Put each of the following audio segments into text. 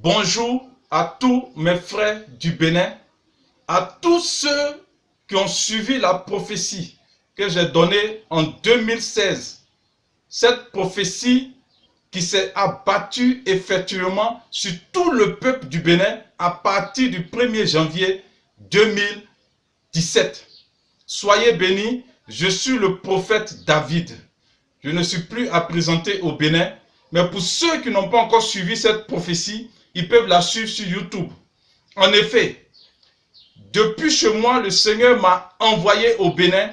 Bonjour à tous mes frères du Bénin, à tous ceux qui ont suivi la prophétie que j'ai donnée en 2016. Cette prophétie qui s'est abattue effectivement sur tout le peuple du Bénin à partir du 1er janvier 2017. Soyez bénis, je suis le prophète David. Je ne suis plus à présenter au Bénin, mais pour ceux qui n'ont pas encore suivi cette prophétie, ils peuvent la suivre sur YouTube. En effet, depuis chez moi, le Seigneur m'a envoyé au Bénin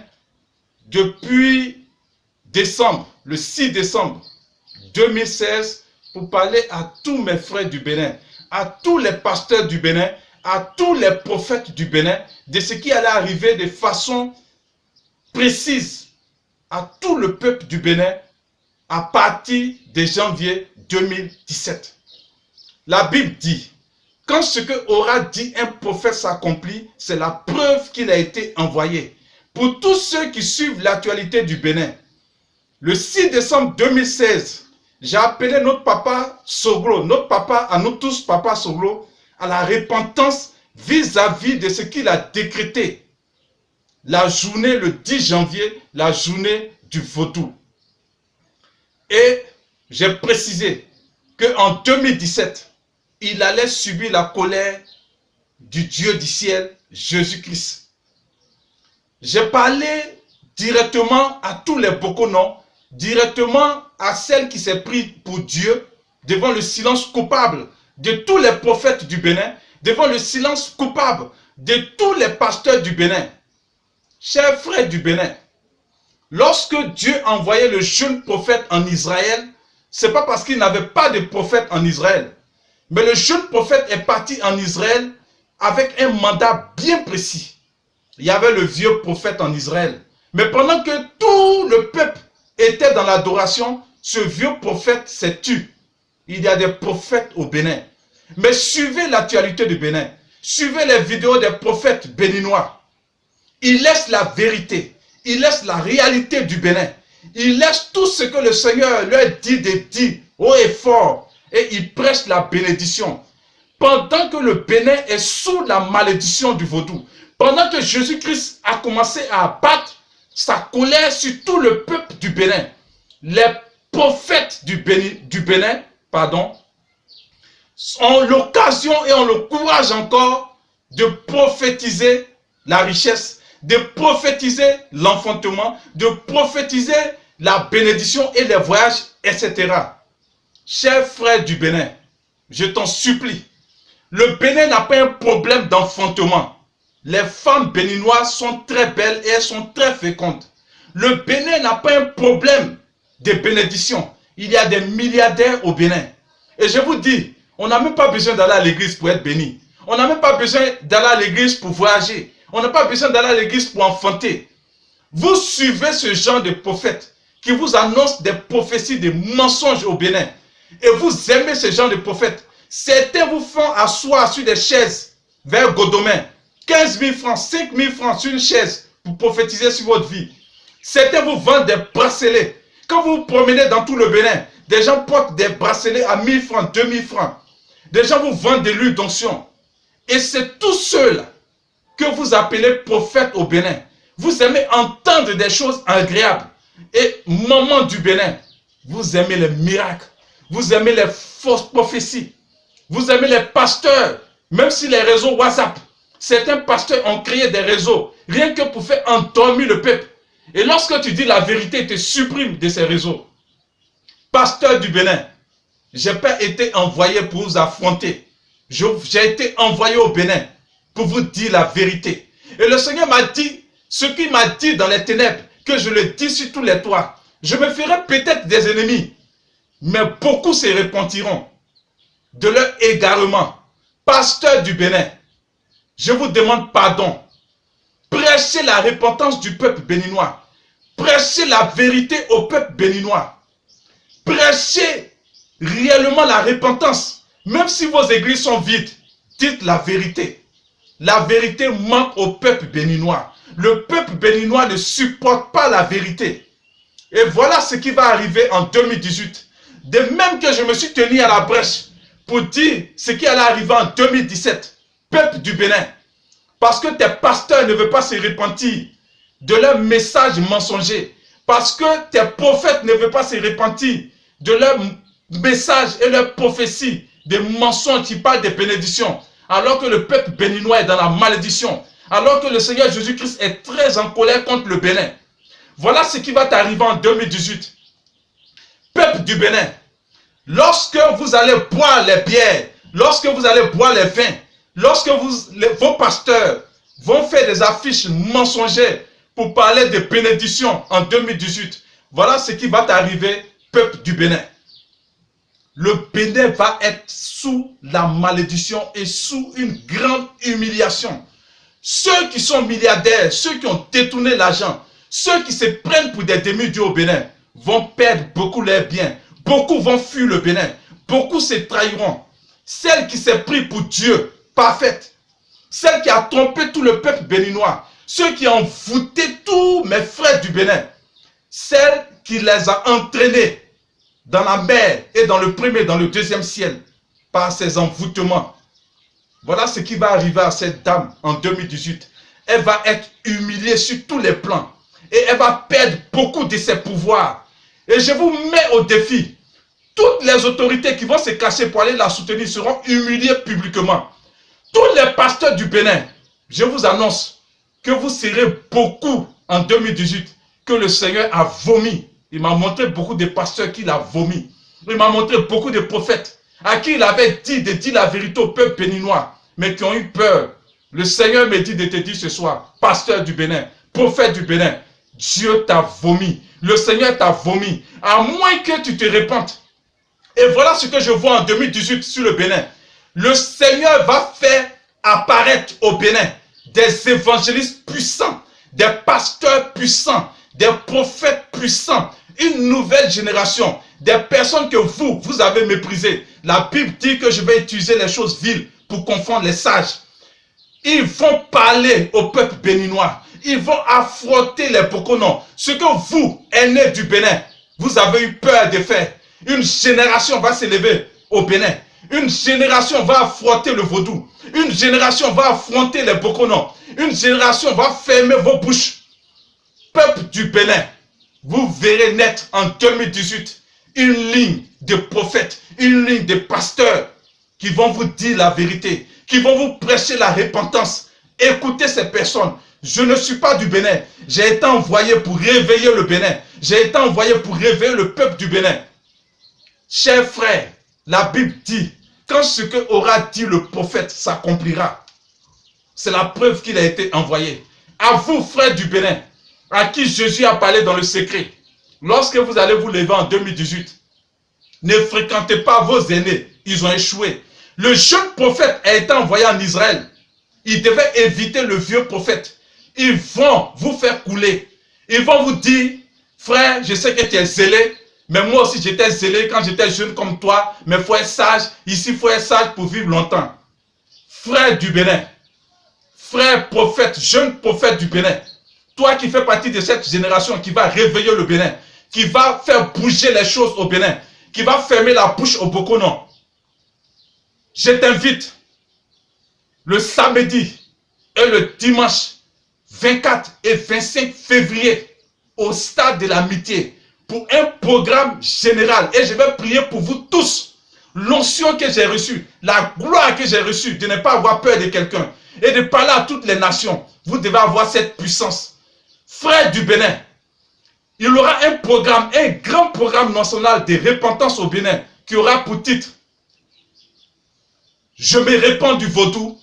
depuis décembre, le 6 décembre 2016, pour parler à tous mes frères du Bénin, à tous les pasteurs du Bénin, à tous les prophètes du Bénin, de ce qui allait arriver de façon précise à tout le peuple du Bénin à partir de janvier 2017. La Bible dit, quand ce que aura dit un prophète s'accomplit, c'est la preuve qu'il a été envoyé. Pour tous ceux qui suivent l'actualité du Bénin, le 6 décembre 2016, j'ai appelé notre papa Soglo, notre papa, à nous tous, papa Soglo, à la repentance vis-à-vis de ce qu'il a décrété. La journée, le 10 janvier, la journée du vaudou. Et j'ai précisé qu'en 2017, il allait subir la colère du Dieu du ciel, Jésus-Christ. J'ai parlé directement à tous les Bokonon, directement à celle qui s'est prise pour Dieu, devant le silence coupable de tous les prophètes du Bénin, devant le silence coupable de tous les pasteurs du Bénin. Chers frères du Bénin, lorsque Dieu envoyait le jeune prophète en Israël, ce n'est pas parce qu'il n'avait pas de prophète en Israël. Mais le jeune prophète est parti en Israël avec un mandat bien précis. Il y avait le vieux prophète en Israël. Mais pendant que tout le peuple était dans l'adoration, ce vieux prophète s'est tué. Il y a des prophètes au Bénin. Mais suivez l'actualité du Bénin. Suivez les vidéos des prophètes béninois. Ils laissent la vérité. Ils laissent la réalité du Bénin. Ils laissent tout ce que le Seigneur leur dit de dire haut et fort. Et ils prêchent la bénédiction. Pendant que le Bénin est sous la malédiction du vaudou, pendant que Jésus-Christ a commencé à abattre sa colère sur tout le peuple du Bénin, les prophètes du Bénin, ont l'occasion et ont le courage encore de prophétiser la richesse, de prophétiser l'enfantement, de prophétiser la bénédiction et les voyages, etc. Chers frères du Bénin, je t'en supplie, le Bénin n'a pas un problème d'enfantement. Les femmes béninoises sont très belles et elles sont très fécondes. Le Bénin n'a pas un problème de bénédiction. Il y a des milliardaires au Bénin. Et je vous dis, on n'a même pas besoin d'aller à l'église pour être béni. On n'a même pas besoin d'aller à l'église pour voyager. On n'a pas besoin d'aller à l'église pour enfanter. Vous suivez ce genre de prophètes qui vous annoncent des prophéties, des mensonges au Bénin. Et vous aimez ce genre de prophètes. Certains vous font asseoir sur des chaises vers Godomain. 15 000 francs, 5 000 francs sur une chaise pour prophétiser sur votre vie. Certains vous vendent des bracelets. Quand vous vous promenez dans tout le Bénin, des gens portent des bracelets à 1000 francs, 2000 francs. Des gens vous vendent de l'huile d'onction. Et c'est tous ceux-là que vous appelez prophètes au Bénin. Vous aimez entendre des choses agréables. Et maman du Bénin, vous aimez les miracles. Vous aimez les fausses prophéties. Vous aimez les pasteurs. Même si les réseaux WhatsApp, certains pasteurs ont créé des réseaux, rien que pour faire endormir le peuple. Et lorsque tu dis la vérité, ils te suppriment de ces réseaux. Pasteur du Bénin, je n'ai pas été envoyé pour vous affronter. J'ai été envoyé au Bénin pour vous dire la vérité. Et le Seigneur m'a dit, ce qu'il m'a dit dans les ténèbres, que je le dis sur tous les toits. Je me ferai peut-être des ennemis, mais beaucoup se repentiront de leur égarement. Pasteur du Bénin, je vous demande pardon. Prêchez la repentance du peuple béninois. Prêchez la vérité au peuple béninois. Prêchez réellement la repentance. Même si vos églises sont vides, dites la vérité. La vérité manque au peuple béninois. Le peuple béninois ne supporte pas la vérité. Et voilà ce qui va arriver en 2018. De même que je me suis tenu à la brèche pour dire ce qui allait arriver en 2017, peuple du Bénin. Parce que tes pasteurs ne veulent pas se repentir de leur message mensonger. Parce que tes prophètes ne veulent pas se repentir de leur message et leur prophétie, des mensonges qui parlent des bénédictions. Alors que le peuple béninois est dans la malédiction. Alors que le Seigneur Jésus-Christ est très en colère contre le Bénin. Voilà ce qui va t'arriver en 2018. Peuple du Bénin, lorsque vous allez boire les bières, lorsque vous allez boire les vins, lorsque vos pasteurs vont faire des affiches mensongères pour parler de bénédiction en 2018, voilà ce qui va t'arriver, peuple du Bénin. Le Bénin va être sous la malédiction et sous une grande humiliation. Ceux qui sont milliardaires, ceux qui ont détourné l'argent, ceux qui se prennent pour des demi-dieux au Bénin, vont perdre beaucoup leurs biens. Beaucoup vont fuir le Bénin. Beaucoup se trahiront. Celle qui s'est pris pour Dieu, parfaite. Celle qui a trompé tout le peuple béninois. Ceux qui ont envoûté tous mes frères du Bénin. Celle qui les a entraînés dans la mer et dans le premier, dans le deuxième ciel, par ses envoûtements. Voilà ce qui va arriver à cette dame en 2018. Elle va être humiliée sur tous les plans. Et elle va perdre beaucoup de ses pouvoirs. Et je vous mets au défi. Toutes les autorités qui vont se cacher pour aller la soutenir seront humiliées publiquement. Tous les pasteurs du Bénin, je vous annonce que vous serez beaucoup en 2018, que le Seigneur a vomi. Il m'a montré beaucoup de pasteurs qu'il a vomi. Il m'a montré beaucoup de prophètes à qui il avait dit de dire la vérité au peuple béninois, mais qui ont eu peur. Le Seigneur me dit de te dire ce soir, pasteur du Bénin, prophète du Bénin, Dieu t'a vomi. Le Seigneur t'a vomi. À moins que tu te repentes. Et voilà ce que je vois en 2018 sur le Bénin. Le Seigneur va faire apparaître au Bénin des évangélistes puissants, des pasteurs puissants, des prophètes puissants, une nouvelle génération, des personnes que vous avez méprisées. La Bible dit que je vais utiliser les choses viles pour confondre les sages. Ils vont parler au peuple béninois. Ils vont affronter les Bokonon. Ce que vous, aînés du Bénin, vous avez eu peur de faire. Une génération va s'élever au Bénin. Une génération va affronter le vaudou. Une génération va affronter les Bokonon. Une génération va fermer vos bouches. Peuple du Bénin, vous verrez naître en 2018 une ligne de prophètes, une ligne de pasteurs qui vont vous dire la vérité, qui vont vous prêcher la repentance. Écoutez ces personnes. Je ne suis pas du Bénin. J'ai été envoyé pour réveiller le Bénin. J'ai été envoyé pour réveiller le peuple du Bénin. Chers frères, la Bible dit, quand ce que aura dit le prophète s'accomplira, c'est la preuve qu'il a été envoyé. À vous, frères du Bénin, à qui Jésus a parlé dans le secret, lorsque vous allez vous lever en 2018, ne fréquentez pas vos aînés, ils ont échoué. Le jeune prophète a été envoyé en Israël. Il devait éviter le vieux prophète. Ils vont vous faire couler. Ils vont vous dire, frère, je sais que tu es zélé, mais moi aussi j'étais zélé quand j'étais jeune comme toi, mais il faut être sage. Ici, il faut être sage pour vivre longtemps. Frère du Bénin, frère prophète, jeune prophète du Bénin, toi qui fais partie de cette génération qui va réveiller le Bénin, qui va faire bouger les choses au Bénin, qui va fermer la bouche au Bokonon, je t'invite le samedi et le dimanche 24 et 25 février au stade de l'amitié pour un programme général. Et je vais prier pour vous tous. L'onction que j'ai reçue, la gloire que j'ai reçue de ne pas avoir peur de quelqu'un et de parler à toutes les nations. Vous devez avoir cette puissance. Frères du Bénin, il y aura un programme, un grand programme national de repentance au Bénin qui aura pour titre « Je me répands du vaudou,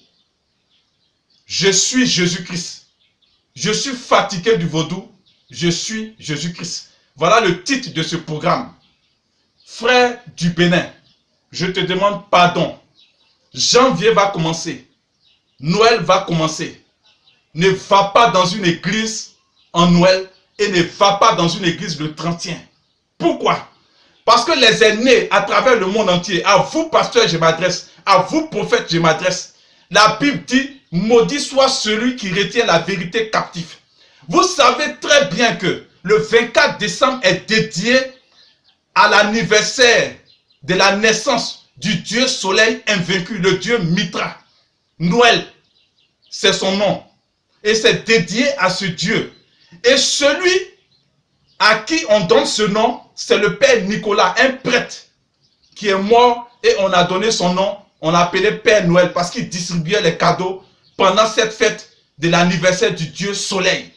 je suis Jésus-Christ. Je suis fatigué du vaudou, je suis Jésus-Christ. » Voilà le titre de ce programme. Frère du Bénin, je te demande pardon. Janvier va commencer. Noël va commencer. Ne va pas dans une église en Noël et ne va pas dans une église le 31. Pourquoi? Parce que les aînés à travers le monde entier, à vous pasteurs je m'adresse, à vous prophètes je m'adresse. La Bible dit, maudit soit celui qui retient la vérité captive. Vous savez très bien que le 24 décembre est dédié à l'anniversaire de la naissance du Dieu soleil invaincu, le Dieu Mitra. Noël, c'est son nom. Et c'est dédié à ce Dieu. Et celui à qui on donne ce nom, c'est le Père Nicolas, un prêtre qui est mort et on a donné son nom. On l'a appelé Père Noël parce qu'il distribuait les cadeaux pendant cette fête de l'anniversaire du Dieu soleil.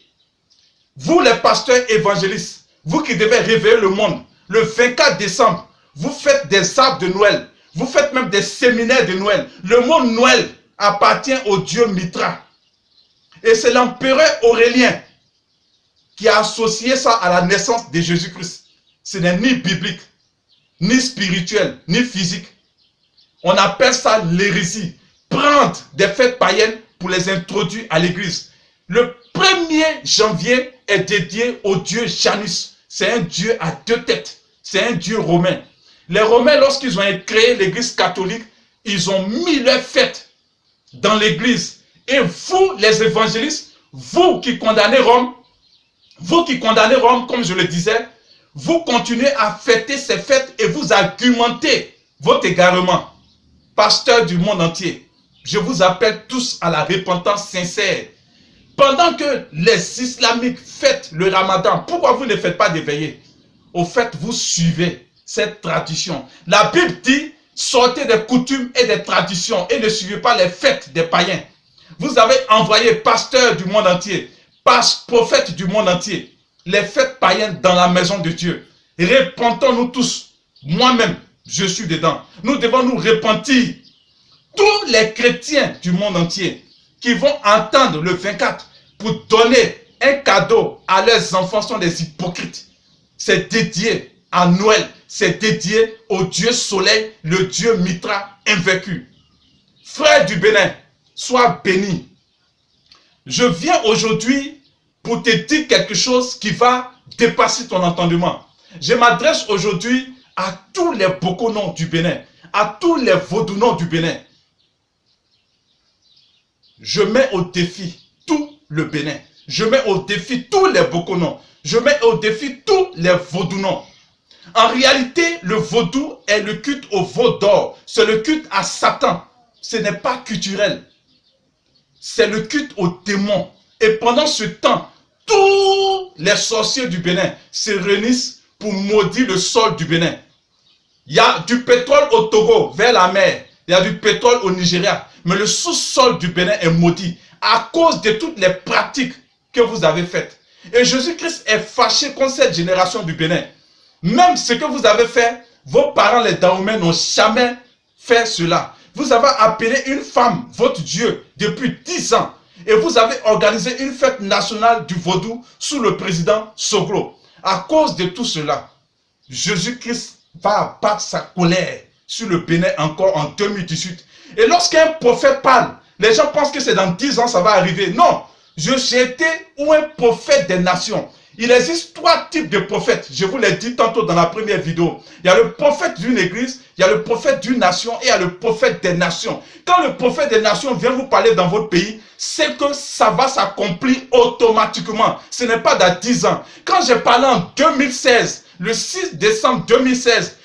Vous les pasteurs évangélistes, vous qui devez réveiller le monde, le 24 décembre, vous faites des arbres de Noël. Vous faites même des séminaires de Noël. Le mot Noël appartient au Dieu Mitra. Et c'est l'empereur Aurélien qui a associé ça à la naissance de Jésus-Christ. Ce n'est ni biblique, ni spirituel, ni physique. On appelle ça l'hérésie. Prendre des fêtes païennes pour les introduire à l'église. Le 1er janvier est dédié au dieu Janus. C'est un dieu à 2 têtes. C'est un dieu romain. Les Romains, lorsqu'ils ont créé l'église catholique, ils ont mis leurs fêtes dans l'église. Et vous, les évangélistes, vous qui condamnez Rome, comme je le disais, vous continuez à fêter ces fêtes et vous argumentez votre égarement. Pasteurs du monde entier, je vous appelle tous à la repentance sincère. Pendant que les islamiques fêtent le ramadan, pourquoi vous ne faites pas des veillées? Au fait, vous suivez cette tradition. La Bible dit, sortez des coutumes et des traditions et ne suivez pas les fêtes des païens. Vous avez envoyé pasteurs du monde entier, prophètes du monde entier, les fêtes païennes dans la maison de Dieu. Repentons-nous tous. Moi-même, je suis dedans. Nous devons nous repentir. Tous les chrétiens du monde entier qui vont entendre le 24 pour donner un cadeau à leurs enfants sont des hypocrites. C'est dédié à Noël. C'est dédié au Dieu soleil, le Dieu Mitra invaincu. Frère du Bénin, sois béni. Je viens aujourd'hui pour te dire quelque chose qui va dépasser ton entendement. Je m'adresse aujourd'hui à tous les Bokonon du Bénin, à tous les Vaudounon du Bénin. Je mets au défi tout le Bénin. Je mets au défi tous les Bokonon. Je mets au défi tous les Vaudounon. En réalité, le vaudou est le culte au veau d'or. C'est le culte à Satan. Ce n'est pas culturel. C'est le culte au démon. Et pendant ce temps, tous les sorciers du Bénin se réunissent pour maudire le sol du Bénin. Il y a du pétrole au Togo, vers la mer. Il y a du pétrole au Nigeria. Mais le sous-sol du Bénin est maudit à cause de toutes les pratiques que vous avez faites. Et Jésus-Christ est fâché contre cette génération du Bénin. Même ce que vous avez fait, vos parents, les Dahomey, n'ont jamais fait cela. Vous avez appelé une femme, votre Dieu, depuis 10 ans. Et vous avez organisé une fête nationale du vaudou sous le président Soglo. À cause de tout cela, Jésus-Christ va abattre sa colère sur le Bénin encore en 2018. Et lorsqu'un prophète parle, les gens pensent que c'est dans 10 ans ça va arriver. Non, j'ai été un prophète des nations. Il existe 3 types de prophètes. Je vous l'ai dit tantôt dans la première vidéo. Il y a le prophète d'une église, il y a le prophète d'une nation et il y a le prophète des nations. Quand le prophète des nations vient vous parler dans votre pays, c'est que ça va s'accomplir automatiquement. Ce n'est pas dans 10 ans. Quand j'ai parlé en 2016, le 6 décembre 2016,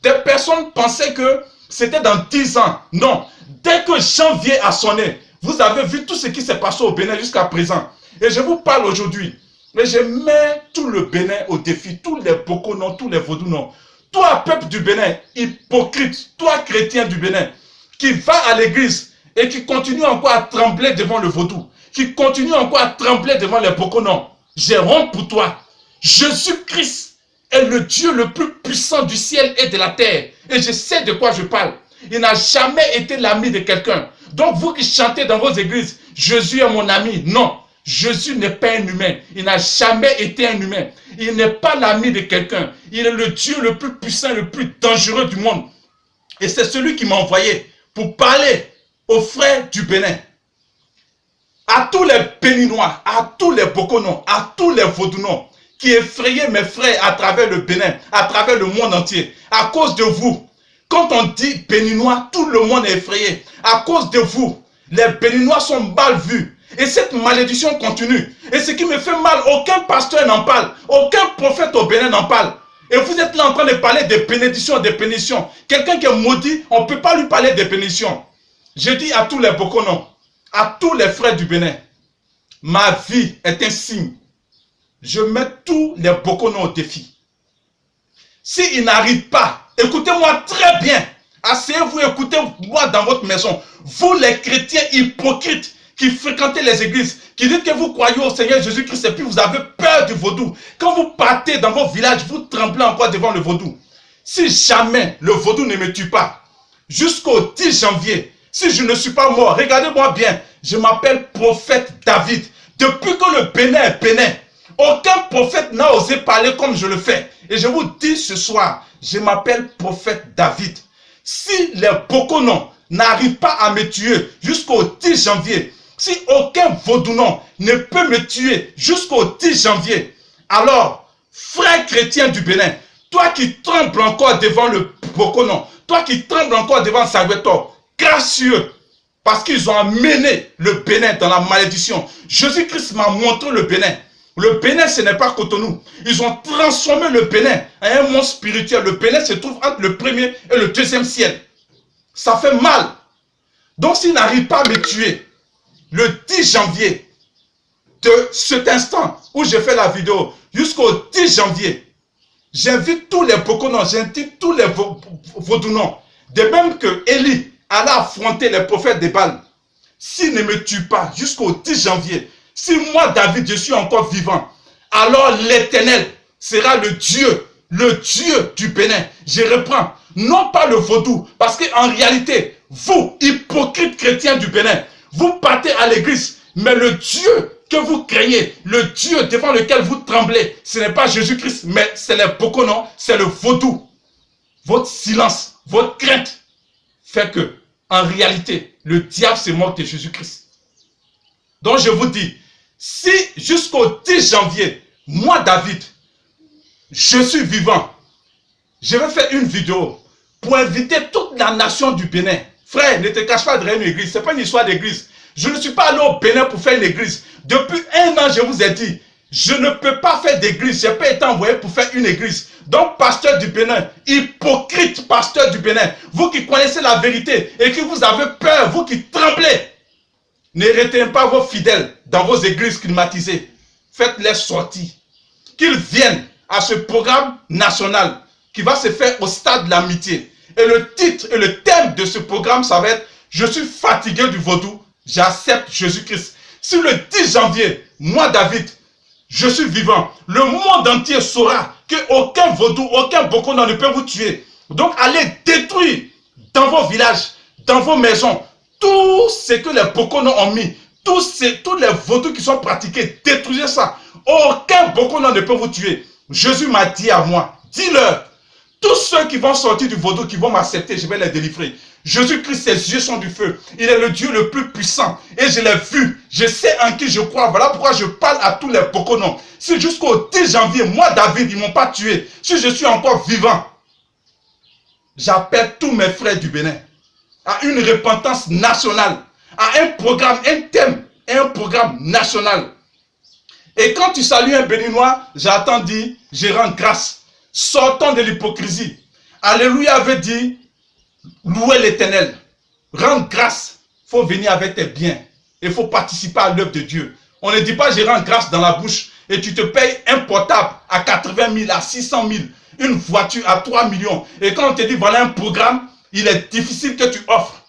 des personnes pensaient que c'était dans 10 ans. Non. Dès que janvier a sonné, vous avez vu tout ce qui s'est passé au Bénin jusqu'à présent. Et je vous parle aujourd'hui. Mais je mets tout le Bénin au défi, tous les Bokonon, tous les Vaudounon. Toi, peuple du Bénin, hypocrite, toi, chrétien du Bénin, qui va à l'église et qui continue encore à trembler devant le vaudou, qui continue encore à trembler devant les Bokonon, j'ai honte pour toi. Jésus-Christ est le Dieu le plus puissant du ciel et de la terre. Et je sais de quoi je parle. Il n'a jamais été l'ami de quelqu'un. Donc vous qui chantez dans vos églises, Jésus est mon ami. Non. Jésus n'est pas un humain. Il n'a jamais été un humain. Il n'est pas l'ami de quelqu'un. Il est le Dieu le plus puissant, le plus dangereux du monde. Et c'est celui qui m'a envoyé pour parler aux frères du Bénin. À tous les Béninois, à tous les Bokonon, à tous les Vaudounon qui effrayaient mes frères à travers le Bénin, à travers le monde entier. À cause de vous, quand on dit Béninois, tout le monde est effrayé. À cause de vous, les Béninois sont mal vus. Et cette malédiction continue. Et ce qui me fait mal, aucun pasteur n'en parle. Aucun prophète au Bénin n'en parle. Et vous êtes là en train de parler des bénédictions, des bénédictions. Quelqu'un qui est maudit, on ne peut pas lui parler des bénédictions. Je dis à tous les Bokono, à tous les frères du Bénin, ma vie est un signe. Je mets tous les Bokono au défi. S'ils n'arrivent pas, écoutez-moi très bien. Asseyez-vous, écoutez-moi dans votre maison. Vous les chrétiens hypocrites qui fréquentez les églises, qui dites que vous croyez au Seigneur Jésus-Christ et puis vous avez peur du vaudou. Quand vous partez dans vos villages, vous tremblez encore devant le vaudou. Si jamais le vaudou ne me tue pas, jusqu'au 10 janvier, si je ne suis pas mort, regardez-moi bien, je m'appelle prophète David. Depuis que le Bénin est Bénin, aucun prophète n'a osé parler comme je le fais. Et je vous dis ce soir, je m'appelle prophète David. Si les Bokono n'arrivent pas à me tuer jusqu'au 10 janvier, si aucun vaudounon ne peut me tuer jusqu'au 10 janvier, alors, frère chrétien du Bénin, toi qui trembles encore devant le Bokono, toi qui trembles encore devant Salvatore, gracieux, parce qu'ils ont amené le Bénin dans la malédiction. Jésus-Christ m'a montré le Bénin. Le Bénin, ce n'est pas Cotonou. Ils ont transformé le Bénin en un monde spirituel. Le Bénin se trouve entre le premier et le deuxième ciel. Ça fait mal. Donc, s'ils n'arrivent pas à me tuer, le 10 janvier, de cet instant où j'ai fait la vidéo, jusqu'au 10 janvier, j'invite tous les Bokono, j'invite tous les Vaudounon, de même que Élie allait affronter les prophètes des Baals. S'ils ne me tuent pas jusqu'au 10 janvier, si moi, David, je suis encore vivant, alors l'Éternel sera le Dieu du Bénin. Je reprends, non pas le vaudou, parce qu'en réalité, vous, hypocrites chrétiens du Bénin, vous partez à l'église, mais le Dieu que vous craignez, le Dieu devant lequel vous tremblez, ce n'est pas Jésus-Christ, mais c'est les Bokono, c'est le vaudou. Votre silence, votre crainte fait que, en réalité, le diable se moque de Jésus-Christ. Donc je vous dis, si jusqu'au 10 janvier, moi David, je suis vivant, je vais faire une vidéo pour inviter toute la nation du Bénin. Frère, ne te cache pas derrière une église, ce n'est pas une histoire d'église. Je ne suis pas allé au Bénin pour faire une église. Depuis 1 an, je vous ai dit, je ne peux pas faire d'église, je n'ai pas été envoyé pour faire une église. Donc, pasteur du Bénin, hypocrite pasteur du Bénin, vous qui connaissez la vérité et que vous avez peur, vous qui tremblez, ne retenez pas vos fidèles dans vos églises climatisées. Faites-les sortir. Qu'ils viennent à ce programme national qui va se faire au stade de l'amitié. Et le titre et le thème de ce programme, ça va être « Je suis fatigué du vaudou, j'accepte Jésus-Christ ». Si le 10 janvier, moi David, je suis vivant, le monde entier saura qu'aucun vaudou, aucun Bokono ne peut vous tuer. Donc allez détruire dans vos villages, dans vos maisons, tout ce que les Bokono ont mis, tous les vaudous qui sont pratiqués, détruisez ça. Aucun Bokono ne peut vous tuer. Jésus m'a dit à moi, dis-leur, tous ceux qui vont sortir du vaudou, qui vont m'accepter, je vais les délivrer. Jésus-Christ, ses yeux sont du feu. Il est le Dieu le plus puissant. Et je l'ai vu. Je sais en qui je crois. Voilà pourquoi je parle à tous les Bokono. Si jusqu'au 10 janvier, moi, David, ils ne m'ont pas tué. Si je suis encore vivant, j'appelle tous mes frères du Bénin à une repentance nationale, à un programme, un thème, et un programme national. Et quand tu salues un Béninois, j'attends dire, je rends grâce. Sortons de l'hypocrisie. Alléluia avait dit, louer l'Éternel. Rendre grâce. Il faut venir avec tes biens. Il faut participer à l'œuvre de Dieu. On ne dit pas, je rends grâce dans la bouche et tu te payes un portable à 80 000, à 600 000, une voiture à 3 millions. Et quand on te dit, voilà un programme, il est difficile que tu offres.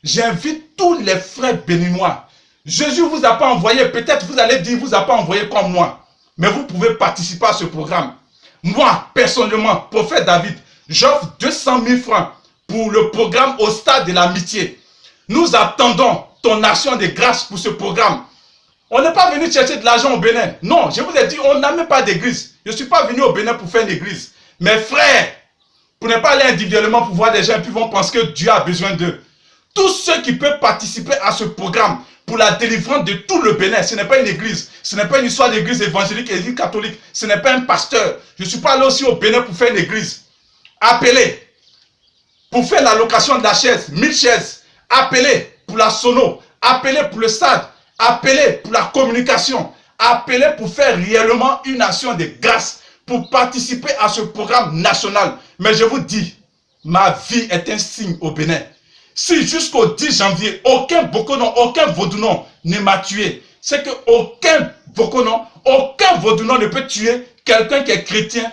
J'invite tous les frères béninois. Jésus ne vous a pas envoyé, peut-être vous allez dire, vous a pas envoyé comme moi. Mais vous pouvez participer à ce programme. Moi, personnellement, prophète David, j'offre 200 000 francs pour le programme au stade de l'amitié. Nous attendons ton action de grâce pour ce programme. On n'est pas venu chercher de l'argent au Bénin. Non, je vous ai dit, on n'a même pas d'église. Je ne suis pas venu au Bénin pour faire une église. Mes frères, pour ne pas aller individuellement pour voir des gens et puis vont penser que Dieu a besoin d'eux. Tous ceux qui peuvent participer à ce programme pour la délivrance de tout le Bénin, ce n'est pas une église, ce n'est pas une histoire d'église évangélique et d'église catholique, ce n'est pas un pasteur. Je ne suis pas allé aussi au Bénin pour faire une église. Appelez pour faire la location de la chaise, 1000 chaises. Appelez pour la sono, appelez pour le stade, appelez pour la communication, appelez pour faire réellement une action de grâce pour participer à ce programme national. Mais je vous dis, ma vie est un signe au Bénin. Si jusqu'au 10 janvier, aucun Bokonon, aucun Vaudounon ne m'a tué, c'est qu'aucun Bokonon, aucun Vaudounon ne peut tuer quelqu'un qui est chrétien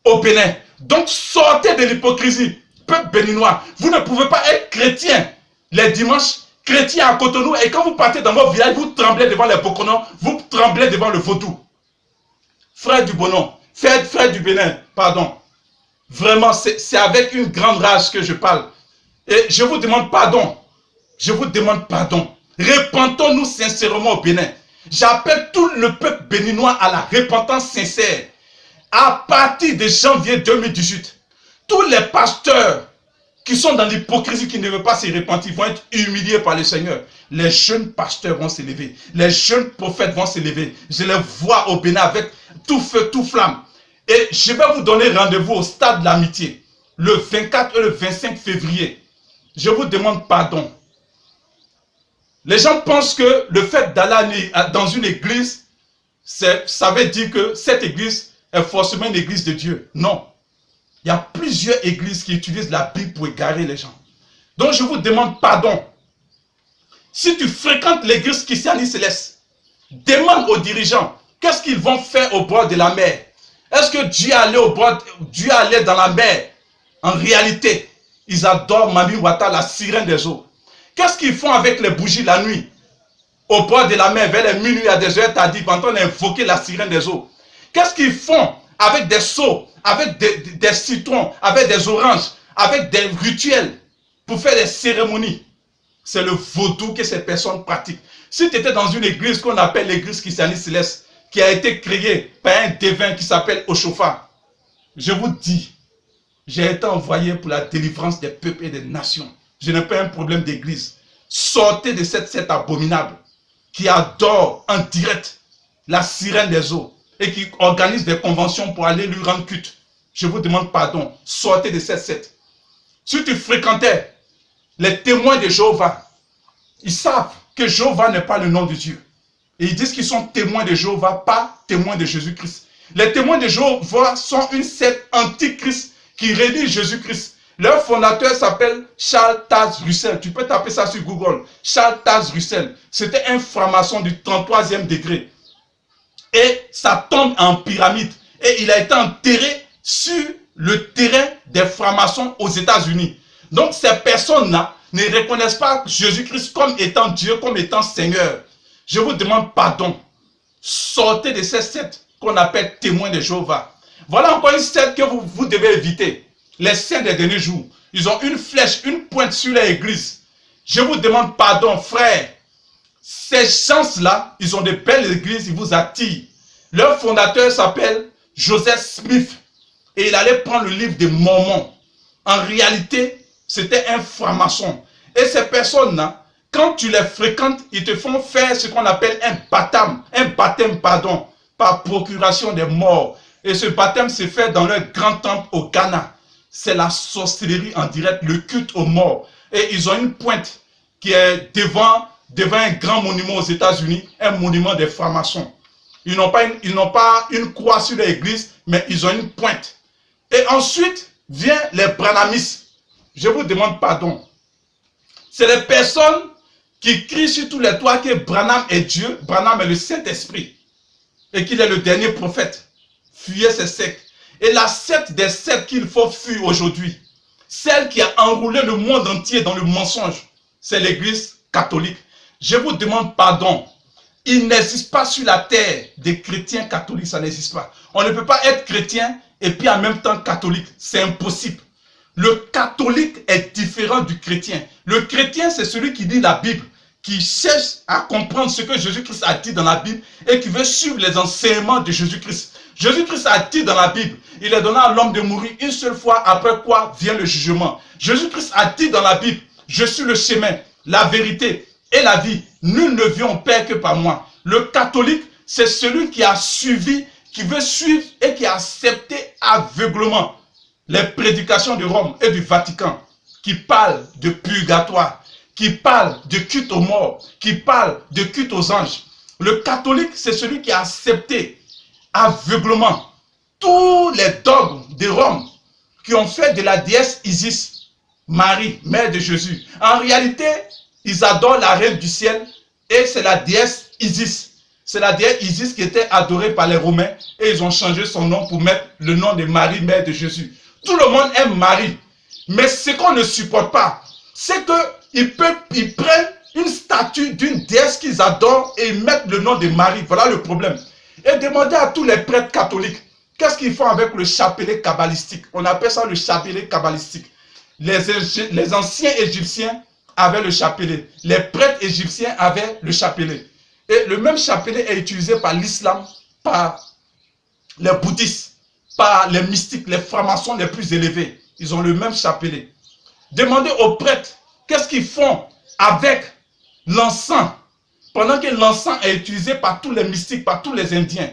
au Bénin. Donc sortez de l'hypocrisie. Peuple béninois, vous ne pouvez pas être chrétien les dimanches, chrétien à Cotonou, et quand vous partez dans votre village, vous tremblez devant les Bokonons, vous tremblez devant le Vaudou. Frère du Bonon, frère du Bénin, pardon. Vraiment, c'est avec une grande rage que je parle. Et je vous demande pardon. Je vous demande pardon. Repentons-nous sincèrement au Bénin. J'appelle tout le peuple béninois à la repentance sincère. À partir de janvier 2018, tous les pasteurs qui sont dans l'hypocrisie, qui ne veulent pas se repentir, vont être humiliés par le Seigneur. Les jeunes pasteurs vont s'élever. Les jeunes prophètes vont s'élever. Je les vois au Bénin avec tout feu, tout flamme. Et je vais vous donner rendez-vous au stade de l'amitié, le 24 et le 25 février. Je vous demande pardon. Les gens pensent que le fait d'aller dans une église, ça veut dire que cette église est forcément une église de Dieu. Non. Il y a plusieurs églises qui utilisent la Bible pour égarer les gens. Donc je vous demande pardon. Si tu fréquentes l'église Christiani Céleste, demande aux dirigeants, qu'est-ce qu'ils vont faire au bord de la mer? Est-ce que Dieu allait dans la mer? En réalité, ils adorent Mami Wata, la sirène des eaux. Qu'est-ce qu'ils font avec les bougies la nuit? Au bord de la mer, vers les minuit à des heures tardives, quand on a invoqué la sirène des eaux. Qu'est-ce qu'ils font avec des seaux, avec des citrons, avec des oranges, avec des rituels pour faire des cérémonies? C'est le vaudou que ces personnes pratiquent. Si tu étais dans une église qu'on appelle l'église Christiani Céleste, qui a été créée par un devin qui s'appelle Oshofa, je vous dis, j'ai été envoyé pour la délivrance des peuples et des nations. Je n'ai pas un problème d'église. Sortez de cette secte abominable qui adore en direct la sirène des eaux et qui organise des conventions pour aller lui rendre culte. Je vous demande pardon. Sortez de cette secte. Si tu fréquentais les témoins de Jéhovah, ils savent que Jéhovah n'est pas le nom de Dieu. Et ils disent qu'ils sont témoins de Jéhovah, pas témoins de Jésus-Christ. Les témoins de Jéhovah sont une secte antichrist qui rédige Jésus-Christ. Leur fondateur s'appelle Charles Taze Russell. Tu peux taper ça sur Google. Charles Taze Russell. C'était un franc-maçon du 33e degré. Et ça tombe en pyramide. Et il a été enterré sur le terrain des francs-maçons aux États-Unis. Donc ces personnes-là ne reconnaissent pas Jésus-Christ comme étant Dieu, comme étant Seigneur. Je vous demande pardon. Sortez de ces sectes qu'on appelle témoins de Jéhovah. Voilà encore une secte que vous devez éviter. Les saints des derniers jours, ils ont une flèche, une pointe sur l'église. Je vous demande pardon, frère. Ces gens-là, ils ont de belles églises, ils vous attirent. Leur fondateur s'appelle Joseph Smith. Et il allait prendre le livre des Mormons. En réalité, c'était un franc-maçon. Et ces personnes-là, quand tu les fréquentes, ils te font faire ce qu'on appelle un baptême, par procuration des morts. Et ce baptême se fait dans leur grand temple au Ghana. C'est la sorcellerie en direct, le culte aux morts. Et ils ont une pointe qui est devant un grand monument aux États-Unis, un monument des francs-maçons. Ils n'ont pas une croix sur l'église, mais ils ont une pointe. Et ensuite, viennent les branhamistes. Je vous demande pardon. C'est les personnes qui crient sur tous les toits que Branham est Dieu, Branham est le Saint-Esprit, et qu'il est le dernier prophète. Fuyez ces sectes. Et la secte des sectes qu'il faut fuir aujourd'hui, celle qui a enroulé le monde entier dans le mensonge, c'est l'église catholique. Je vous demande pardon. Il n'existe pas sur la terre des chrétiens catholiques, ça n'existe pas. On ne peut pas être chrétien et puis en même temps catholique, c'est impossible. Le catholique est différent du chrétien. Le chrétien, c'est celui qui lit la Bible, qui cherche à comprendre ce que Jésus-Christ a dit dans la Bible et qui veut suivre les enseignements de Jésus-Christ. Jésus-Christ a dit dans la Bible, il est donné à l'homme de mourir une seule fois, après quoi vient le jugement. Jésus-Christ a dit dans la Bible, je suis le chemin, la vérité et la vie. Nul ne vient au Père que par moi. Le catholique, c'est celui qui a suivi, qui veut suivre et qui a accepté aveuglement les prédications de Rome et du Vatican, qui parlent de purgatoire, qui parlent de culte aux morts, qui parlent de culte aux anges. Le catholique, c'est celui qui a accepté aveuglement tous les dogmes de Rome qui ont fait de la déesse Isis, Marie, mère de Jésus. En réalité, ils adorent la reine du ciel et c'est la déesse Isis. C'est la déesse Isis qui était adorée par les Romains et ils ont changé son nom pour mettre le nom de Marie, mère de Jésus. Tout le monde aime Marie. Mais ce qu'on ne supporte pas, c'est qu'ils prennent une statue d'une déesse qu'ils adorent et ils mettent le nom de Marie. Voilà le problème. Et demandez à tous les prêtres catholiques, qu'est-ce qu'ils font avec le chapelet kabbalistique? On appelle ça le chapelet kabbalistique. Les anciens Égyptiens avaient le chapelet. Les prêtres égyptiens avaient le chapelet. Et le même chapelet est utilisé par l'islam, par les bouddhistes, par les mystiques, les francs-maçons les plus élevés. Ils ont le même chapelet. Demandez aux prêtres, qu'est-ce qu'ils font avec l'encens, pendant que l'encens est utilisé par tous les mystiques, par tous les Indiens.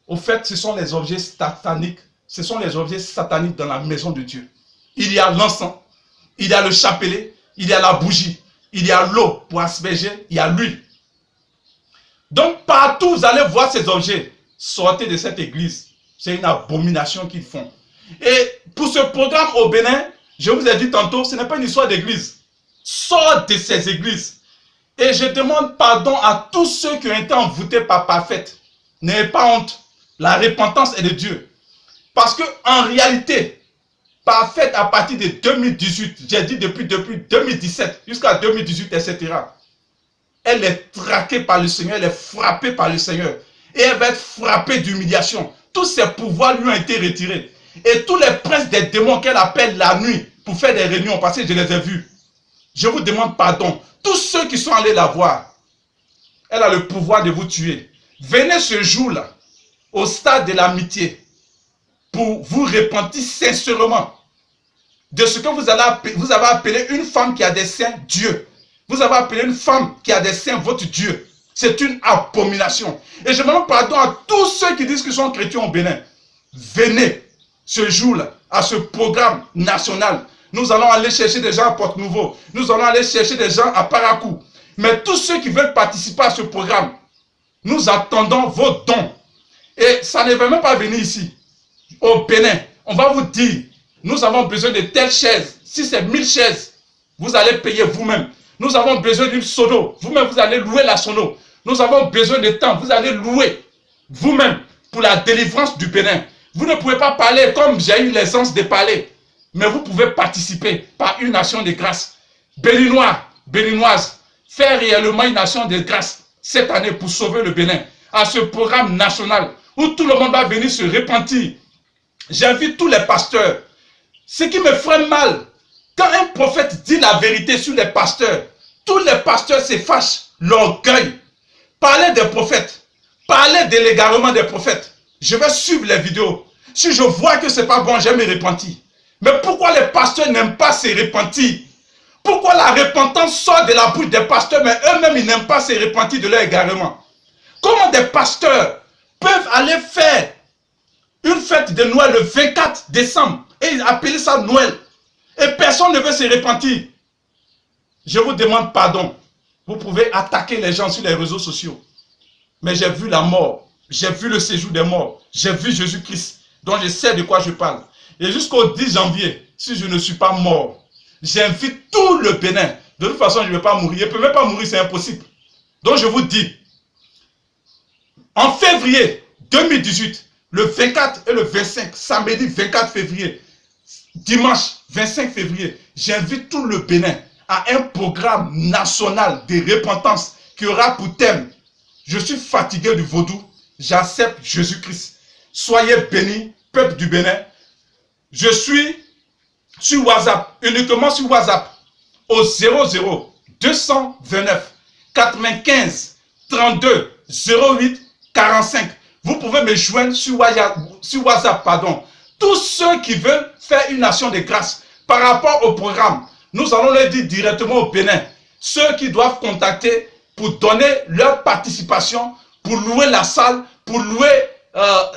Au fait, ce sont les objets sataniques. Ce sont les objets sataniques dans la maison de Dieu. Il y a l'encens, il y a le chapelet, il y a la bougie, il y a l'eau pour asperger, il y a l'huile. Donc partout vous allez voir ces objets. Sortez de cette église. C'est une abomination qu'ils font. Et pour ce programme au Bénin, je vous ai dit tantôt, ce n'est pas une histoire d'église. Sors de ces églises. Et je demande pardon à tous ceux qui ont été envoûtés par Parfait. N'ayez pas honte. La repentance est de Dieu. Parce qu'en réalité, Parfait à partir de 2018, j'ai dit depuis 2017 jusqu'à 2018, etc. Elle est traquée par le Seigneur, elle est frappée par le Seigneur. Et elle va être frappée d'humiliation. Tous ses pouvoirs lui ont été retirés. Et tous les princes des démons qu'elle appelle la nuit pour faire des réunions, parce que je les ai vus. Je vous demande pardon. Tous ceux qui sont allés la voir, elle a le pouvoir de vous tuer. Venez ce jour-là, au stade de l'amitié, pour vous repentir sincèrement de ce que vous avez appelé une femme qui a des seins Dieu. Vous avez appelé une femme qui a des seins votre Dieu. C'est une abomination. Et je demande pardon à tous ceux qui disent qu'ils sont chrétiens au Bénin. Venez ce jour-là à ce programme national. Nous allons aller chercher des gens à Porte-Nouveau. Nous allons aller chercher des gens à Paracou. Mais tous ceux qui veulent participer à ce programme, nous attendons vos dons. Et ça ne va même pas venir ici. Au Bénin, on va vous dire, nous avons besoin de telles chaises. Si c'est 1000 chaises, vous allez payer vous-même. Nous avons besoin d'une sono. Vous-même, vous allez louer la sono. Nous avons besoin de temps. Vous allez louer vous-même pour la délivrance du Bénin. Vous ne pouvez pas parler comme j'ai eu l'aisance de parler. Mais vous pouvez participer par une action de grâce. Béninois, béninoises, faire réellement une action de grâce cette année pour sauver le Bénin. À ce programme national où tout le monde va venir se repentir. J'invite tous les pasteurs. Ce qui me ferait mal, quand un prophète dit la vérité sur les pasteurs, tous les pasteurs se fâchent, l'orgueil. Parlez des prophètes, parlez de l'égarement des prophètes. Je vais suivre les vidéos. Si je vois que ce n'est pas bon, je vais me repentir. Mais pourquoi les pasteurs n'aiment pas se repentir? Pourquoi la repentance sort de la bouche des pasteurs, mais eux-mêmes, ils n'aiment pas se repentir de leur égarement? Comment des pasteurs peuvent aller faire une fête de Noël le 24 décembre et ils appellent ça Noël et personne ne veut se repentir? Je vous demande pardon. Vous pouvez attaquer les gens sur les réseaux sociaux. Mais j'ai vu la mort. J'ai vu le séjour des morts. J'ai vu Jésus-Christ. Donc je sais de quoi je parle. Et jusqu'au 10 janvier, si je ne suis pas mort, j'invite tout le Bénin. De toute façon, je ne vais pas mourir. Je ne peux même pas mourir, c'est impossible. Donc je vous dis, en février 2018, le 24 et le 25, samedi 24 février, dimanche 25 février, j'invite tout le Bénin à un programme national de repentance qui aura pour thème « Je suis fatigué du vaudou, j'accepte Jésus-Christ ». Soyez bénis, peuple du Bénin. Je suis sur WhatsApp, uniquement sur WhatsApp, au 00 229 95 32 08 45. Vous pouvez me joindre sur WhatsApp, pardon. Tous ceux qui veulent faire une action de grâce par rapport au programme, nous allons les dire directement au Bénin. Ceux qui doivent contacter pour donner leur participation, pour louer la salle, pour louer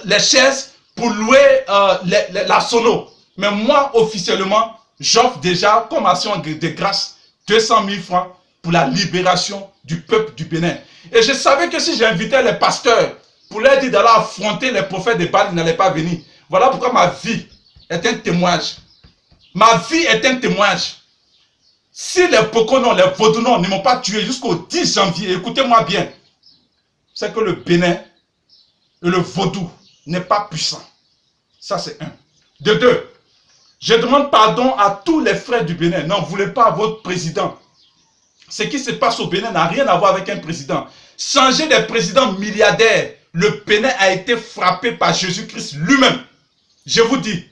les chaises, pour louer la sono. Mais moi, officiellement, j'offre déjà comme action de grâce 200 000 francs pour la libération du peuple du Bénin. Et je savais que si j'invitais les pasteurs pour leur dire d'aller affronter les prophètes de Baal, ils n'allaient pas venir. Voilà pourquoi ma vie est un témoignage. Ma vie est un témoignage. Si les Pokonons, les Vaudounos ne m'ont pas tué jusqu'au 10 janvier, écoutez-moi bien, c'est que le Bénin et le Vaudou n'est pas puissant. Ça, c'est un. De deux, je demande pardon à tous les frères du Bénin. N'en voulez pas à votre président. Ce qui se passe au Bénin n'a rien à voir avec un président. Changer des présidents milliardaires, le Bénin a été frappé par Jésus-Christ lui-même. Je vous dis.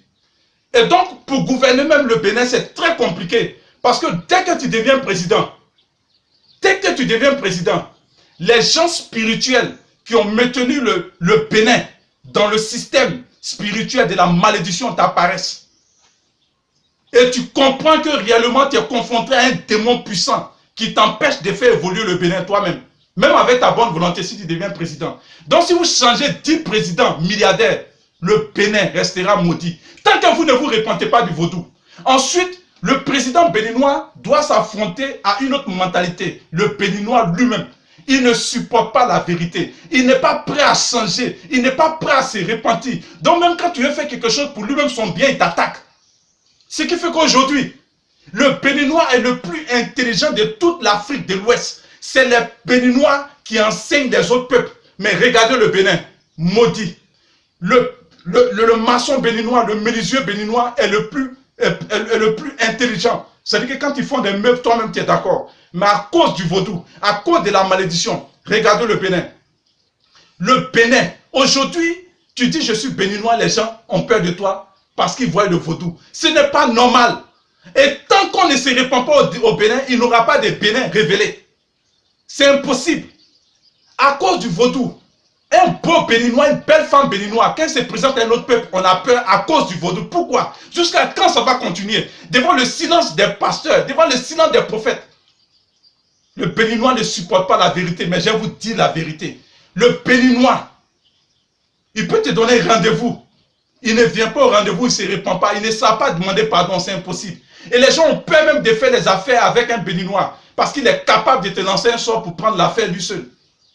Et donc, pour gouverner même le Bénin, c'est très compliqué. Parce que dès que tu deviens président, les gens spirituels qui ont maintenu le Bénin dans le système spirituel de la malédiction t'apparaissent. Et tu comprends que réellement tu es confronté à un démon puissant qui t'empêche de faire évoluer le Bénin toi-même. Même avec ta bonne volonté si tu deviens président. Donc si vous changez 10 présidents milliardaires, le Bénin restera maudit. Tant que vous ne vous repentez pas du vaudou. Ensuite, le président béninois doit s'affronter à une autre mentalité. Le Béninois lui-même. Il ne supporte pas la vérité. Il n'est pas prêt à changer. Il n'est pas prêt à se repentir. Donc même quand tu veux faire quelque chose pour lui-même son bien, il t'attaque. Ce qui fait qu'aujourd'hui, le Béninois est le plus intelligent de toute l'Afrique de l'Ouest. C'est les Béninois qui enseignent des autres peuples. Mais regardez le Bénin, maudit. Le maçon béninois, le menuisier béninois est le plus intelligent. C'est-à-dire que quand ils font des meubles, toi-même tu es d'accord. Mais à cause du vaudou, à cause de la malédiction, regardez le Bénin. Le Bénin, aujourd'hui, tu dis je suis béninois, les gens ont peur de toi parce qu'ils voient le vaudou. Ce n'est pas normal. Et tant qu'on ne se répand pas au Bénin, il n'y aura pas de Bénin révélé. C'est impossible. À cause du vaudou, un beau béninois, une belle femme béninoise, quand elle se présente à un autre peuple, on a peur à cause du vaudou. Pourquoi? Jusqu'à quand ça va continuer? Devant le silence des pasteurs, devant le silence des prophètes. Le béninois ne supporte pas la vérité, mais je vais vous dire la vérité. Le béninois, il peut te donner rendez-vous. Il ne vient pas au rendez-vous, il ne se répand pas, il ne sait pas demander pardon, c'est impossible. Et les gens ont peur même de faire des affaires avec un béninois, parce qu'il est capable de te lancer un sort pour prendre l'affaire lui seul.